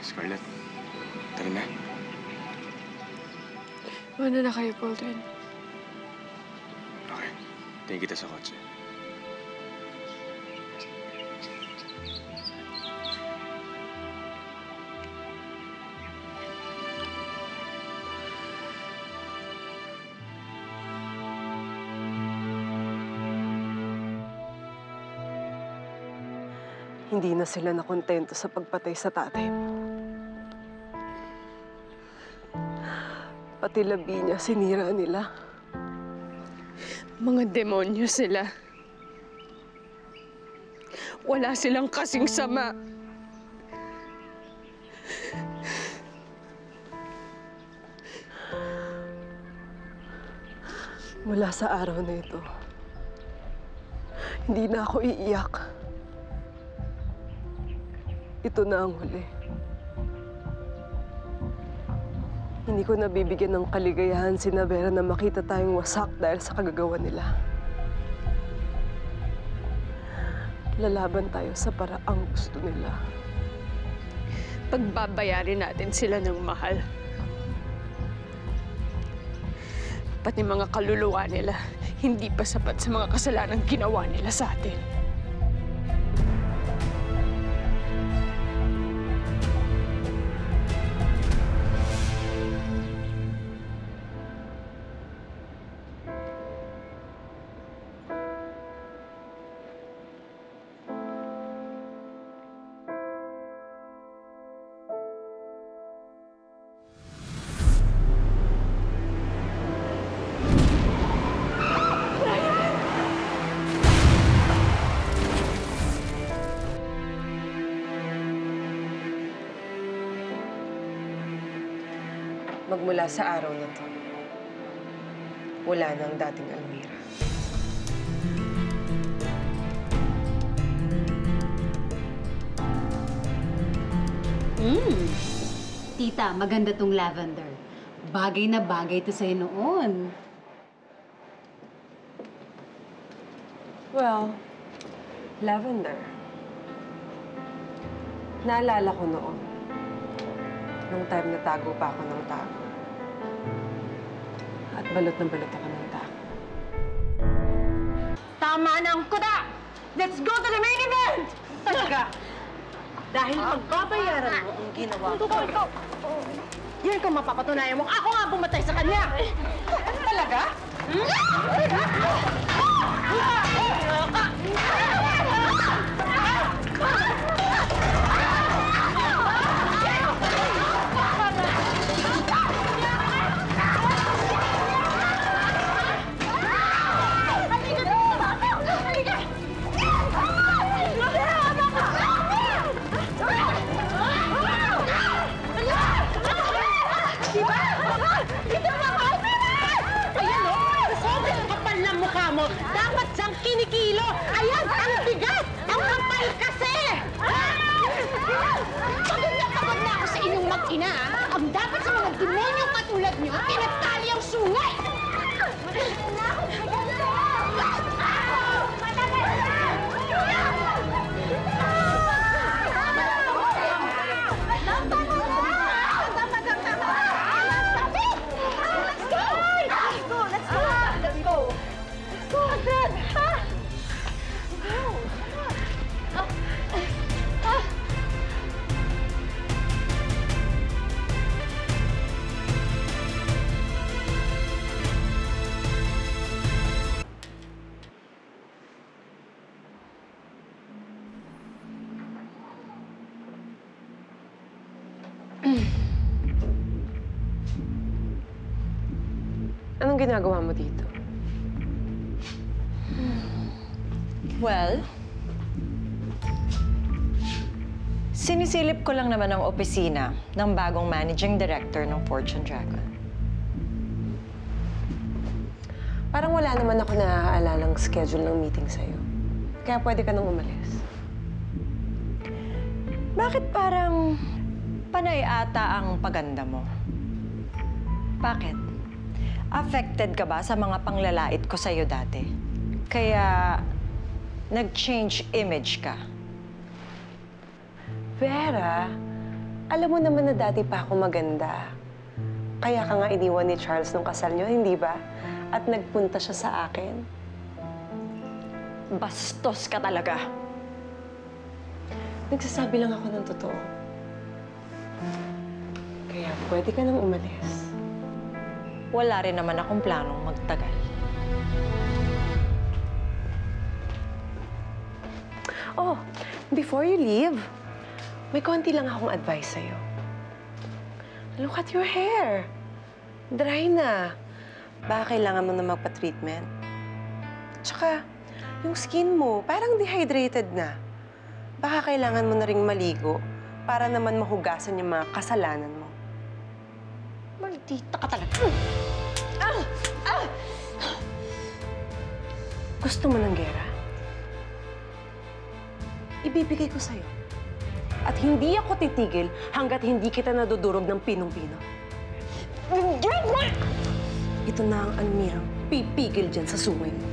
Scarlett, tara na. Mana na kayo, Baldwin. Okay, tingin kita sa kotse. Hindi na sila nakontento sa pagpatay sa tatay mo. Pati labi niya, sinira nila. Mga demonyo sila. Wala silang kasing sama. Mula sa araw na ito, hindi na ako iiyak. Ito na ang huli. Hindi ko nabibigyan ng kaligayahan si Vera na makita tayong wasak dahil sa kagagawa nila. Lalaban tayo sa paraang gusto nila. Pagbabayarin natin sila ng mahal. Pati mga kaluluwa nila, hindi pa sapat sa mga kasalanang ginawa nila sa atin. Magmula sa araw na to, wala na ang dating Almira. Tita, maganda tong lavender. Bagay na bagay to sa'yo noon. Well, lavender. Naalala ko noon, nung time na tago pa ako ng tago. At balot na balot ako ng tago. Tama na ang kuda! Let's go to the main event! Talaga! Dahil magbabayaran mo ang ginawa ko. Yan kung mapapatunayan mo, ako nga bumatay sa kanya! Talaga? Dapat siyang kinikilo! Ayan, ang bigat! Ang kapal kasi! Pagod na ako sa inyong mag-ina, ang dapat sa mga demonyong katulad niyo, tinatali ang sungay! Anong ginagawa mo dito? Well, sinisilip ko lang naman ang opisina ng bagong managing director ng Fortune Dragon. Parang wala naman ako naaalalang schedule ng meeting sa'yo. Kaya pwede ka nang umalis. Bakit parang panay ata ang paganda mo? Bakit? Affected ka ba sa mga panglalait ko sa'yo dati? Kaya nag-change image ka? Vera, Alam mo naman na dati pa ako maganda. Kaya ka nga iniwan ni Charles nung kasal niyo, hindi ba? At nagpunta siya sa akin. Bastos ka talaga. Nagsasabi lang ako ng totoo. Kaya pwede ka nang umalis. Wala rin naman akong planong magtagal. Oh, before you leave, may konti lang akong advice sa'yo. Look at your hair. Dry na. Baka kailangan mo na magpa-treatment. Tsaka, yung skin mo, parang dehydrated na. Baka kailangan mo na ring maligo para naman mahugasan yung mga kasalanan mo. Maldita ka talaga. Gusto mo ng gera? Ibibigay ko sa'yo. At hindi ako titigil hanggat hindi kita nadudurog ng pinong-pino. Ito na ang Almirang pipigil dyan sa sungay mo.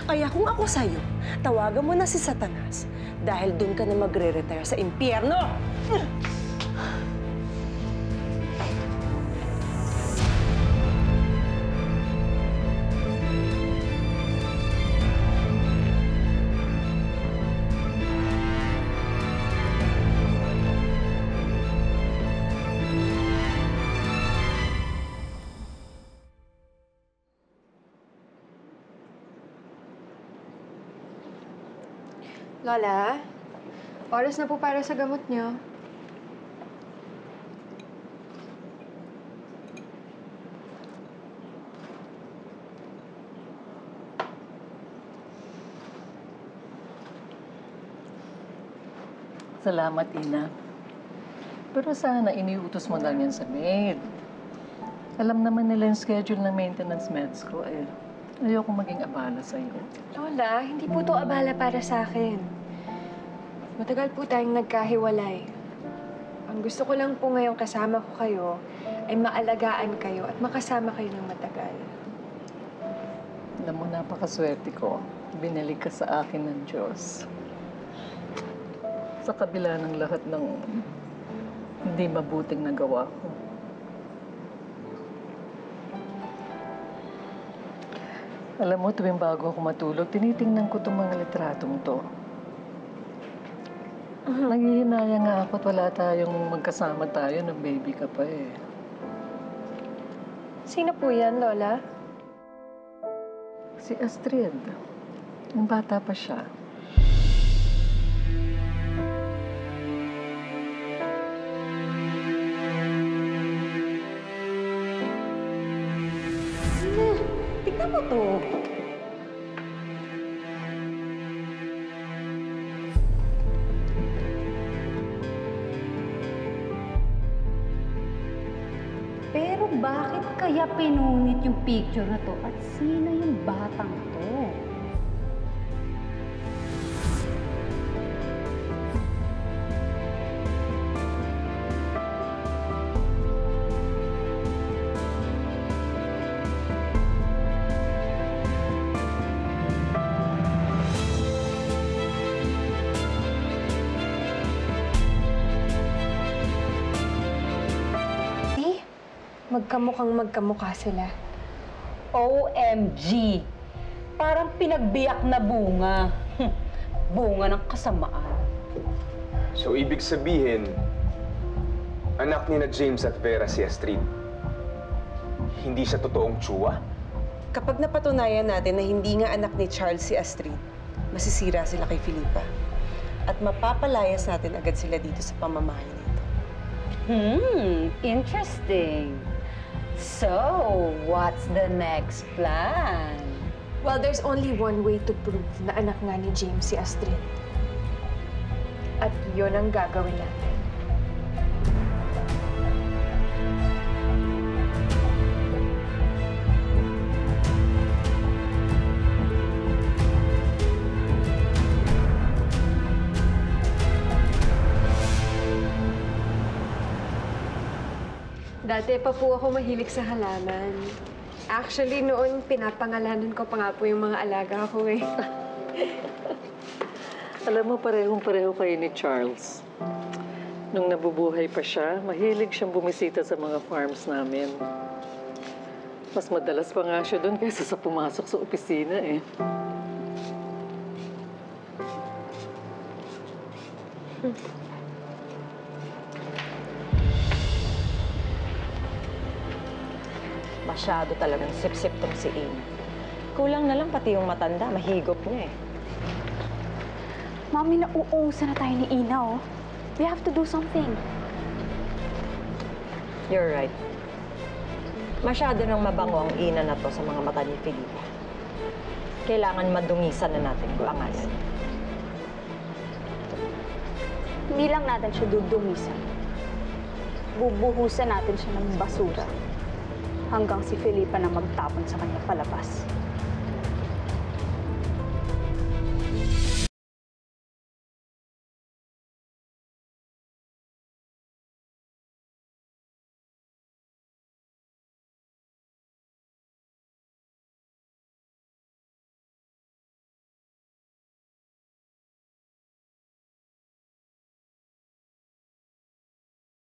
Kaya kung ako sa'yo, tawagan mo na si Satanas dahil doon ka na magre-retire sa impyerno! Lola, oras na po para sa gamot niyo. Salamat, Ina. Pero sana iniutos mo lang yan sa maid. Alam naman nila yung schedule ng maintenance meds ko eh. Ayoko maging abala sa'yo. Lola, hindi po to abala para sa akin. Matagal po tayong nagkahiwalay. Ang gusto ko lang po ngayong kasama ko kayo ay maalagaan kayo at makasama kayo ng matagal. Alam mo, napakaswerte ko. Binalik ka sa akin ng Diyos. Sa kabila ng lahat ng hindi mabuting nagawa ko. Alam mo, tuwing bago ako matulog, tinitingnan ko itong mga litratong to. Nanghihinaya nga ako at wala tayong magkasama tayo nung baby ka pa eh. Sino po yan, Lola? Si Astrid. Yung bata pa siya. Tignan mo to. Pero bakit kaya pinunit yung picture na to? At sino yung batang to? Magkamukhang magkamukha sila. OMG! Parang pinagbiyak na bunga. Bunga ng kasamaan. So, ibig sabihin, anak ni na James at Vera si Astrid. Hindi siya totoong tsuwa? Kapag napatunayan natin na hindi nga anak ni Charles si Astrid, masisira sila kay Filipa. At mapapalayas natin agad sila dito sa pamamahay nito. Interesting. So, what's the next plan? Well, there's only one way to prove na anak nga ni James si Astrid. At yun ang gagawin natin. Dati pa po ako mahilig sa halaman. Actually, noon pinapangalanan ko pa nga po yung mga alaga ko eh. Alam mo, parehong-pareho kayo ni Charles. Nung nabubuhay pa siya, mahilig siyang bumisita sa mga farms namin. Mas madalas pa nga siya doon kaysa sa pumasok sa opisina eh. Masyado talagang sip-sip tong si Ina. Kulang na lang pati yung matanda, mahigop niya eh. Mami, nauusan na tayo ni Ina, oh. We have to do something. You're right. Masyado nang mabango ang Ina na to sa mga mata ni Felipa. Kailangan madungisan na natin yung pangalan. Hindi lang natin siya dudumisan. Bubuhusan natin siya ng basura hanggang si Felipa na magtapon sa kanya palabas.